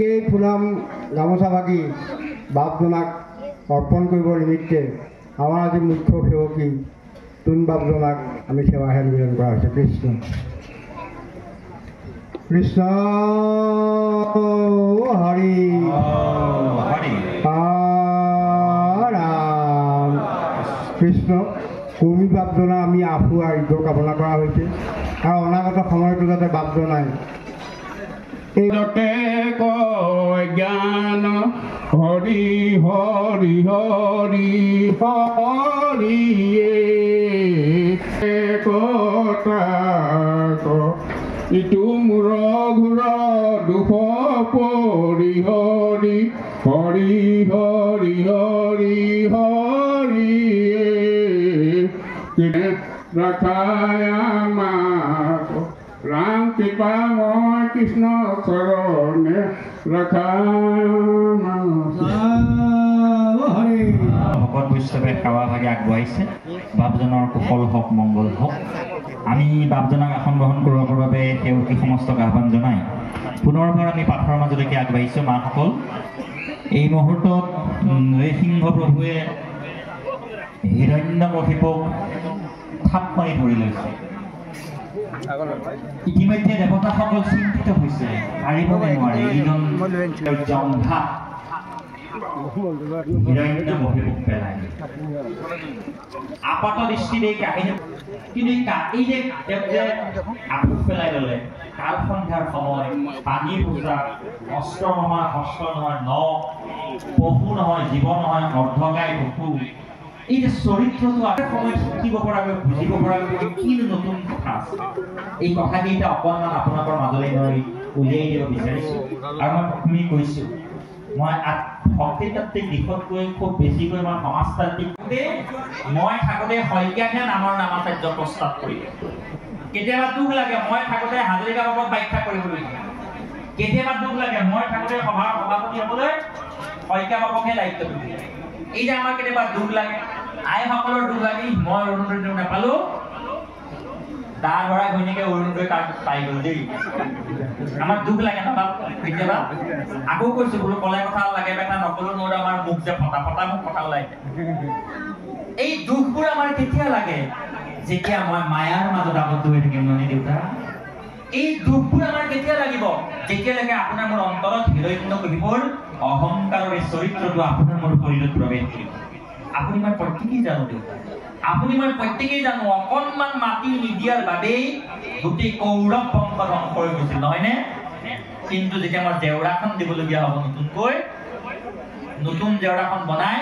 গতিকে ফুলাম গামোচা ভাগি বাপজনাক অৰ্পণ কৰিবৰ নিমিত্তে আমাৰ আজি মুখ্য সেৱকী তুন বাপজনাক আমি সেৱাহে নিবেদন কৰা হৈছে। কৃষ্ণ কৃষ্ণ হৰি ৰাম কৃষ্ণ। কৰ্মী বাপজনা আমি আশু আৰোগ্য কামনা কৰা হৈছে আৰু অনাগত সময়তো যাতে বাপজনাই জ্ঞান হৰি হৰি হৰি হৰিয়ে কথা ইটো মূৰ ঘূৰ দুখ পৰি হৰি হৰি হৰি হৰি হৰিয়ে ৰাখায় আমাক ৰাম কৃপা মই কৃষ্ণ চৰণে ভকত বৈষ্ণৱে সেৱা ভাগে আগবঢ়াইছে। বাপজনৰ কুশল হওক মংগল হওক। আমি বাপজনাক আসন গ্ৰহণ কৰিবৰ বাবে সেৱকী সমস্তক আহ্বান জনাই পুনৰবাৰ আমি পাঠৰ মাজলৈকে আগবাঢ়িছোঁ। মাসকল, এই মুহূৰ্তত নৃসিংহ প্ৰভুৱে হিৰণ্যকশিপুক থাপ মাৰি ধৰি লৈছে। ইতিমধ্যে দেৱতাসকল চিন্তিত হৈছে, পাৰিবনে নোৱাৰে এইজন জংঘা হিৰণ্যকশিপুক পেলাই। আপাত দৃষ্টিৰে কাহিনী কিন্তু এই যে আঁঠুত পেলাই ল'লে, কাল সন্ধ্যাৰ সময়, পানী পোচাক, অস্ত্ৰ নহয়, শস্ত্ৰ নহয়, নখ, পশু নহয়, জীৱ নহয়, অৰ্ধকায় পশু। এই যে চৰিত্ৰটো আগৰ সময়ত শিকিব পৰাকৈ, বুজিব পৰাকৈ কিনো নতুন কথা আছে, এই কথাকেইটা অকণমান আপোনালোকৰ মাজলৈ মই উলিয়াই দিব বিচাৰিছোঁ। আৰু মই প্ৰথমেই কৈছোঁ, মই ভক্তিতাত্ত্বিক দিশতকৈ খুব বেছিকৈ মই সমাজতাত্ত্বিক মই থাকোঁতে শইকীয়াহে নামৰ নামাচাৰ্য প্ৰস্তাৱ কৰিলোঁ। কেতিয়াবা দুখ লাগে মই থাকোঁতে হাজৰিকা বাবুক ব্যাখ্যা কৰিবলৈ, কেতিয়াবা দুখ লাগে মই থাকোঁতে সভাৰ সভাপতি হ'বলৈ শইকীয়া বাবুকহে দায়িত্ব দিলে। এই যে আমাৰ কেতিয়াবা দুখ লাগে, আইসকলৰ দুখ লাগে, মই অৰুণোদয় নাপালোঁ, দা ধৰা ঘৈণীয়েকে অৰুণোদয় কাৰ্ড পাই গ'ল দেই। আমাৰ দুখ লাগে ন কেতিয়াবা। আকৌ কৈছোঁ বোলো ক'লে কথা লাগে বেটা, নকলেও নোৱাৰো, আমাৰ মুখ যে ফটা ফটা মুখ কথা ওলাই। এই দুখবোৰ আমাৰ কেতিয়া লাগে? যেতিয়া মই মায়াৰ মাজত আবদ্ধ হৈ থাকিম ননী দেউতা। এই দুখবোৰ আমাৰ কেতিয়া লাগিব? যেতিয়ালৈকে আপোনাৰ মোৰ অন্তৰত হিৰণ্যকশিপুৰ অহংকাৰৰ এই চৰিত্ৰটো আপোনাৰ মোৰ শৰীৰত প্ৰৱেশ কৰিব। আপুনি মই প্ৰত্যেকেই জানো দেউতা, আপুনি মই প্ৰত্যেকেই জানো অকণমান মাটি নিদিয়াৰ বাবেই গোটেই কৌৰৱ বংশ ধ্বংস হৈ গৈছিল, নহয়নে? কিন্তু যেতিয়া মই জেওৰাখন দিবলগীয়া হ'ব, নতুন জেওৰাখন বনাই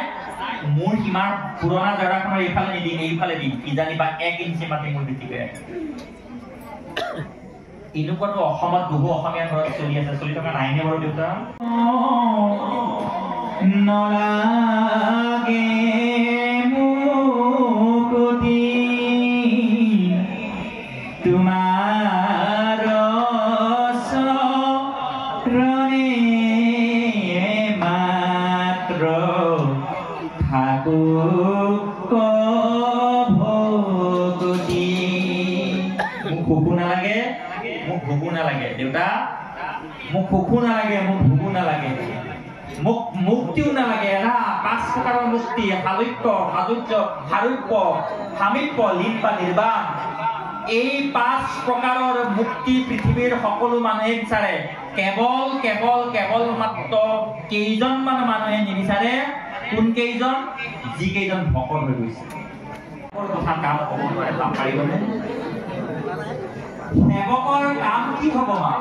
মোৰ সীমাৰ পুৰণা জেওৰাখনৰ এইফালে নিদিম, এইফালে দিম, কিজানি বা 1 ইঞ্চি মাটি মোৰ বেছিকৈ ৰাখিম। এনেকুৱাটো অসমত বহু অসমীয়া ঘৰত চলি আছে, চলি থকা নাইনে বাৰু দেউতা? নলাগে মুকুতি তোমাৰ চৰণে মাত্ৰ থাকুক ভকতি। মোক ভোকো নালাগে, মোক ভোকো নালাগে দেউতা, মোক ভোকো নালাগে, মোক ভোকো নালাগে, মোক মুক্তিও নালাগে। 5 প্ৰকাৰৰ মুক্তি: সালুক্য, সাধুৰ্য, সাৰূপ্য, সামীপ্য, লীন বা নিৰ্বাণ। এই 5 প্ৰকাৰৰ মুক্তি পৃথিৱীৰ সকলো মানুহে বিচাৰে, কেৱল কেৱল কেৱল মাত্ৰ কেইজনমান মানুহে নিবিচাৰে। কোন কেইজন? যিকেইজন ভকত হৈ গৈছে। কথা কাম ক'ব নোৱাৰে, কাম পাৰিবনে? সেৱকৰ কাম কি হ'ব মা?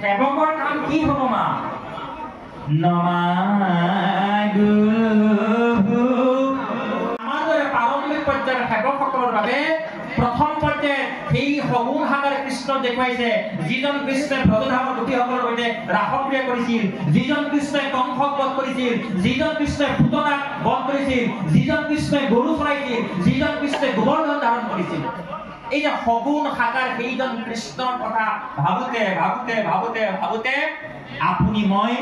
সেৱকৰ কাম কি হ'ব মা? নমাগু আমাৰ দৰে প্ৰাৰম্ভিক পৰ্যায়ৰ সেৱকসকলৰ বাবে প্ৰথম পৰ্যায়ত সেই সগুণ সাগৰ কৃষ্ণ দেখুৱাইছে, যিজন কৃষ্ণই ভগধামৰ গোপীসকলৰ সৈতে ৰাসক্ৰিয়া কৰিছিল, যিজন কৃষ্ণই কংসক বধ কৰিছিল, যিজন কৃষ্ণই পুতনাক বধ কৰিছিল, যিজন কৃষ্ণই গৰু চৰাইছিল, যিজন কৃষ্ণই গোবৰ্ধন ধাৰণ কৰিছিল। এই যে সগুণ সাকাৰ সেইজন কৃষ্ণৰ কথা ভাবোতে ভাবোতে ভাবোতে ভাবোতে আপুনি মই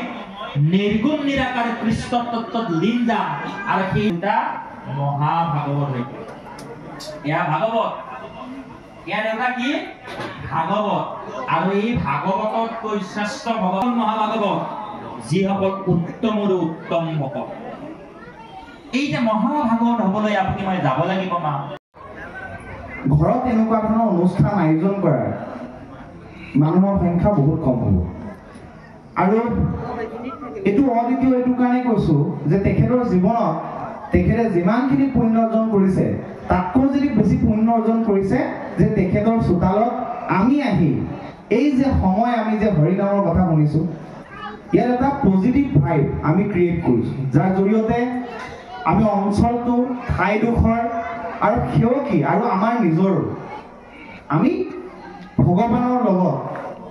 নিৰ্গুণ নিৰাকাৰ কৃষ্ণ তত্ত্বত লীন যাম। আৰু সেইটা মহাভাগৱত। এয়া ভাগৱত ইয়াৰ এটা কি ভাগৱত আৰু এই ভাগৱততকৈ শ্ৰেষ্ঠ ভগৱান মহাভাগৱত যিসকল উত্তমৰো উত্তম ভকত এই যে মহাভাগৱত হ'বলৈ আপুনি মই যাব লাগিব মা ঘৰত এনেকুৱা ধৰণৰ অনুষ্ঠান আয়োজন কৰাৰ মানুহৰ সংখ্যা বহুত কম হ'ব আৰু এইটো অদ্বিতীয় এইটো কাৰণে কৈছোঁ যে তেখেতৰ জীৱনত তেখেতে যিমানখিনি পুণ্য অৰ্জন কৰিছে তাতকৈ যদি বেছি পুণ্য অৰ্জন কৰিছে যে তেখেতৰ চোতালত আমি আহি এই যে সময় আমি যে হৰিনামৰ কথা শুনিছোঁ ইয়াত এটা পজিটিভ ভাইব আমি ক্ৰিয়েট কৰিছোঁ যাৰ জৰিয়তে আমি অঞ্চলটো ঠাইডোখৰ আৰু সেৱকী আৰু আমাৰ নিজৰো আমি ভগৱানৰ লগত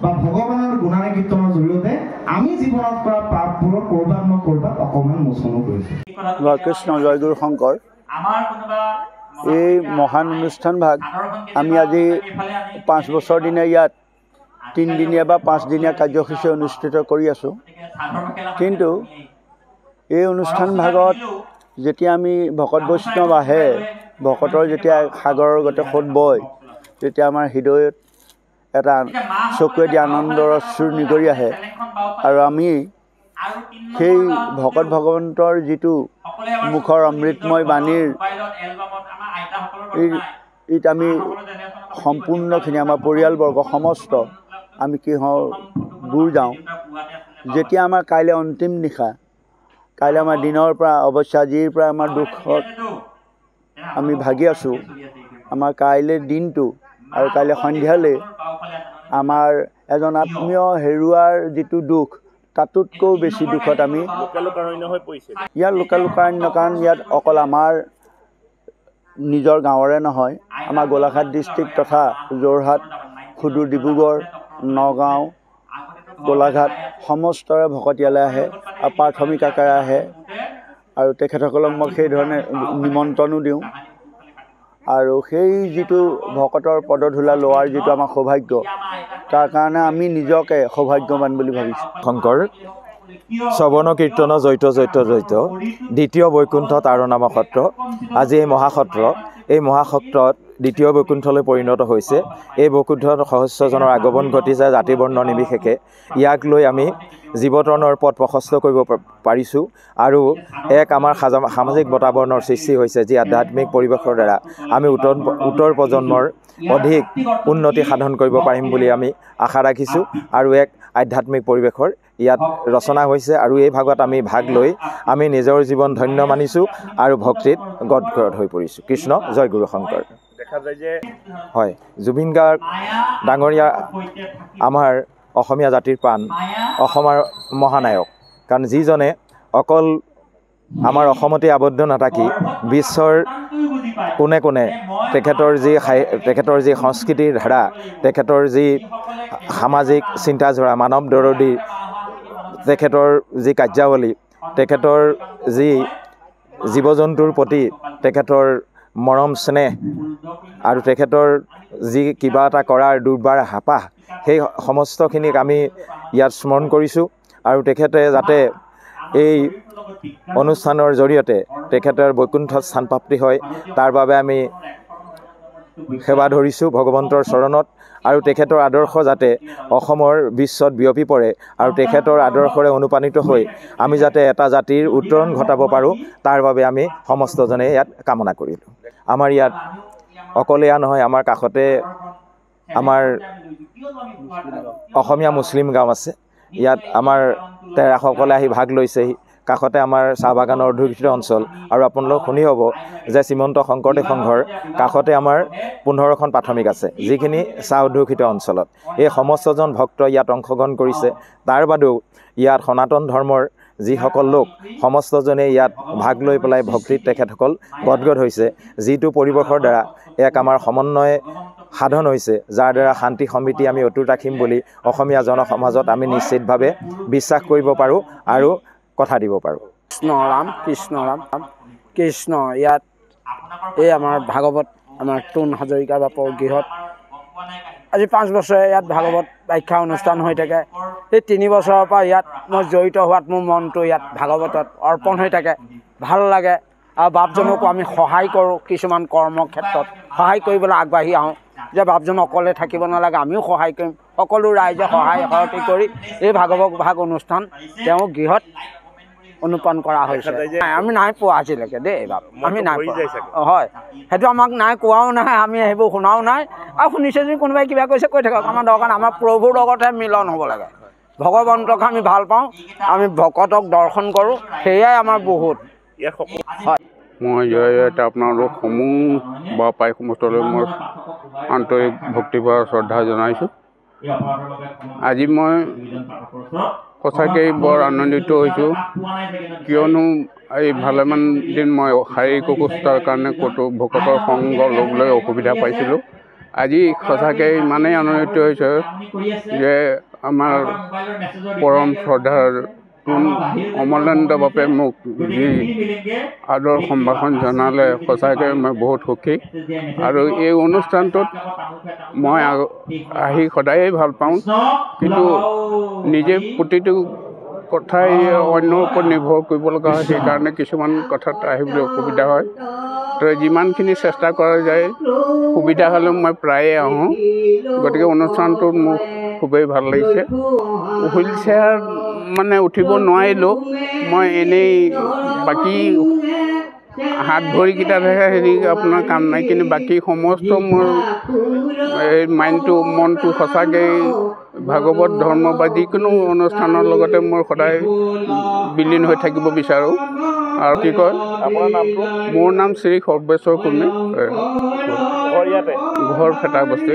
বা ভগৱানৰ গুণানে কীৰ্তনৰ জৰিয়তে আমি জীৱনত কৰা পাপবোৰৰ ক'ৰবাত ন ক'ৰবাত অকণমান মোচনো কৰিছোঁ। কৃষ্ণ জয়গুৰু শংকৰ আমাৰ কোনোবা এই মহান অনুষ্ঠানভাগ আমি আজি 5 বছৰ দিনে ইয়াত 3 দিনীয়া বা 5 দিনীয়া কাৰ্যসূচী অনুষ্ঠিত কৰি আছোঁ কিন্তু এই অনুষ্ঠানভাগত যেতিয়া আমি ভকত বৈষ্ণৱ আহে ভকতৰ যেতিয়া সাগৰৰ গতে সোঁত বয় তেতিয়া আমাৰ হৃদয়ত এটা চকুৱেদি আনন্দৰ অশ্ৰু নিগৰি আহে আৰু আমি সেই ভকত ভগৱন্তৰ যিটো মুখৰ অমৃতময় বাণীৰ ইত আমি সম্পূৰ্ণখিনি আমাৰ পৰিয়ালবৰ্গ সমস্ত আমি কি হওঁ বুৰ যাওঁ যেতিয়া আমাৰ কাইলৈ অন্তিম নিশা কাইলৈ আমাৰ দিনৰ পৰা অৱশ্যে আজিৰ পৰা আমাৰ দুখত আমি ভাগি আছোঁ আমাৰ কাইলৈ দিনটো আৰু কাইলৈ সন্ধিয়ালৈ আমাৰ এজন আত্মীয় হেৰুৱাৰ যিটো দুখ তাতোতকৈ বেছি দুখত আমি ইয়াৰ লোকাৰণ্য কাৰণ ইয়াত অকল আমাৰ নিজৰ গাঁৱৰে নহয় আমাৰ গোলাঘাট ডিষ্ট্ৰিক্ট তথা যোৰহাট সুদূৰ ডিব্ৰুগড় নগাঁও গোলাঘাট সমস্তৰে ভকত ইয়ালৈ আহে আৰু প্ৰাথমিক আকাৰে আহে আৰু তেখেতসকলক মই সেইধৰণে নিমন্ত্ৰণো দিওঁ আৰু সেই যিটো ভকতৰ পদধূলা লোৱাৰ যিটো আমাৰ সৌভাগ্য তাৰ কাৰণে আমি নিজকে সৌভাগ্যৱান বুলি ভাবিছোঁ। শংকৰ শ্ৰৱণ কীৰ্তন জৈত দ্বিতীয় বৈকুণ্ঠত আৰু নাম সত্ৰ আজি এই মহাসত্ৰত দ্বিতীয় বৈকুণ্ঠলৈ পৰিণত হৈছে। এই বৈকুণ্ঠত সহস্ৰজনৰ আগমন ঘটিছে জাতি বৰ্ণ নিৰ্বিশেষে ইয়াক লৈ আমি জীৱতৰণৰ পথ প্ৰশস্ত কৰিব পাৰিছোঁ আৰু এক আমাৰ সামাজিক বাতাবৰণৰ সৃষ্টি হৈছে যি আধ্যাত্মিক পৰিৱেশৰ দ্বাৰা আমি উত্তৰ প্ৰজন্মৰ অধিক উন্নতি সাধন কৰিব পাৰিম বুলি আমি আশা ৰাখিছোঁ আৰু এক আধ্যাত্মিক পৰিৱেশৰ ইয়াত ৰচনা হৈছে আৰু এই ভাগত আমি ভাগ লৈ আমি নিজৰ জীৱন ধন্য মানিছোঁ আৰু ভক্তিত গদগদ হৈ পৰিছোঁ। কৃষ্ণ জয় গুৰু শংকৰ। দেখা যায় যে হয় জুবিন গাৰ্গ ডাঙৰীয়া আমাৰ অসমীয়া জাতিৰ প্ৰাণ অসমৰ মহানায়ক কাৰণ যিজনে অকল আমাৰ অসমতে আবদ্ধ নাথাকি বিশ্বৰ কোণে কোণে তেখেতৰ যি সংস্কৃতিৰ ধাৰা তেখেতৰ যি সামাজিক চিন্তাধাৰা মানৱ দৰদী তেখেতৰ যি কাৰ্যাৱলী তেখেতৰ যি জীৱ জন্তুৰ প্ৰতি তেখেতৰ মৰম স্নেহ আৰু তেখেতৰ যি কিবা এটা কৰাৰ দুৰ্বাৰ হেঁপাহ সেই সমস্তখিনিক আমি ইয়াত স্মৰণ কৰিছোঁ আৰু তেখেতে যাতে এই অনুষ্ঠানৰ জৰিয়তে তেখেতৰ বৈকুণ্ঠত স্থানপ্ৰাপ্তি হয় তাৰ বাবে আমি সেৱা ধৰিছোঁ ভগৱন্তৰ চৰণত আৰু তেখেতৰ আদৰ্শ যাতে অসমৰ বিশ্বত বিয়পি পৰে আৰু তেখেতৰ আদৰ্শৰে অনুপ্ৰাণিত হৈ আমি যাতে এটা জাতিৰ উত্তৰণ ঘটাব পাৰোঁ তাৰ বাবে আমি সমস্তজনে ইয়াত কামনা কৰিলোঁ। আমাৰ ইয়াত অকল এয়া নহয় আমাৰ কাষতে আমাৰ অসমীয়া মুছলিম গাঁও আছে ইয়াত আমাৰ তেৰাসকলে আহি ভাগ লৈছেহি কাষতে আমাৰ চাহ বাগানৰ অধ্যুষিত অঞ্চল আৰু আপোনালোক শুনি হ'ব যে শ্ৰীমন্ত শংকৰদেৱ সংঘৰ কাষতে আমাৰ 15খন প্ৰাথমিক আছে যিখিনি চাহ অধ্যুষিত অঞ্চলত এই সমস্তজন ভক্ত ইয়াত অংশগ্ৰহণ কৰিছে তাৰ বাদেও ইয়াত সনাতন ধৰ্মৰ যিসকল লোক সমস্তজনে ইয়াত ভাগ লৈ পেলাই ভক্তিত তেখেতসকল গদগদ হৈছে যিটো পৰিৱেশৰ দ্বাৰা এক আমাৰ সমন্বয় সাধন হৈছে যাৰ দ্বাৰা শান্তি সমৃদ্ধি আমি অটুট ৰাখিম বুলি অসমীয়া জনসমাজত আমি নিশ্চিতভাৱে বিশ্বাস কৰিব পাৰোঁ আৰু কথা দিব পাৰোঁ। কৃষ্ণ ৰাম কৃষ্ণ ইয়াত এই আমাৰ ভাগৱত আমাৰ টুন হাজৰিকাৰ বাপৰ গৃহত আজি 5 বছৰে ইয়াত ভাগৱত ব্যাখ্যা অনুষ্ঠান হৈ থাকে। এই 3 বছৰৰ পৰা ইয়াত মই জড়িত হোৱাত মোৰ মনটো ইয়াত ভাগৱতত অৰ্পণ হৈ থাকে ভাল লাগে আৰু বাপজনকো আমি সহায় কৰোঁ কিছুমান কৰ্মৰ ক্ষেত্ৰত সহায় কৰিবলৈ আগবাঢ়ি আহোঁ যে বাপজন অকলে থাকিব নালাগে, আমিও সহায় কৰিম, সকলো ৰাইজে সহায় সহযোগ কৰি এই ভাগৱত ভাগ অনুষ্ঠান তেওঁ গৃহত অনুপন কৰা হৈছে। আমি নাই পোৱা আজিলৈকে দেই বাপ, আমি নাই পোৱা। হয়, সেইটো আমাক নাই কোৱাও নাই, আমি সেইবোৰ শুনাও নাই, আৰু শুনিছে যদি কোনোবাই কিবা কৈছে কৈ থাকক, আমাৰ দৰকাৰ আমাৰ প্ৰভুৰ লগতহে মিলন হ'ব লাগে। ভগৱন্তক আমি ভাল পাওঁ, আমি ভকতক দৰ্শন কৰোঁ, সেয়াই আমাৰ বহুত। হয়, মই জয়তে আপোনালোক সমূহ বা পাই সমস্তলৈ মই আন্তৰিক ভক্তিভাৱ শ্ৰদ্ধা জনাইছোঁ। আজি মই সঁচাকৈ বৰ আনন্দিত হৈছোঁ, কিয়নো এই ভালেমান দিন মই শাৰীৰিক অসুস্থতাৰ কাৰণে ক'তো ভকতৰ সংগ ল'বলৈ অসুবিধা পাইছিলোঁ। আজি সঁচাকৈ ইমানেই আনন্দিত হৈছে যে আমাৰ পৰম শ্ৰদ্ধাৰ অমলেন্দ্ৰ বাপে মোক যি আদৰ সম্ভাষণ জনালে, সঁচাকৈ মই বহুত সুখী। আৰু এই অনুষ্ঠানটোত মই আহি সদায়েই ভাল পাওঁ, কিন্তু নিজে প্ৰতিটো কথাই অন্যৰ ওপৰত নিৰ্ভৰ কৰিব লগা হয়, সেইকাৰণে কিছুমান কথাত আহিবলৈ অসুবিধা হয়। তো যিমানখিনি চেষ্টা কৰা যায়, সুবিধা হ'লেও মই প্ৰায়ে আহোঁ। গতিকে অনুষ্ঠানটোত মোক খুবেই ভাল লাগিছে। হুইল চেয়াৰ মানে উঠিব নোৱাৰিলোঁ, মই এনেই বাকী হাত ভৰিকেইটাতহে হেৰি আপোনাৰ কাম নাই, কিন্তু বাকী সমস্ত মোৰ এই মনটো সঁচাকৈ ভাগৱত ধৰ্ম বা যিকোনো অনুষ্ঠানৰ লগতে মোৰ সদায় বিলীন হৈ থাকিব বিচাৰোঁ। আৰু কি কয় আপোনাৰ নামটো? মোৰ নাম শ্ৰী সৰ্বেশ্বৰ কুৰ্মী, ঘৰ ফেটা বস্তি।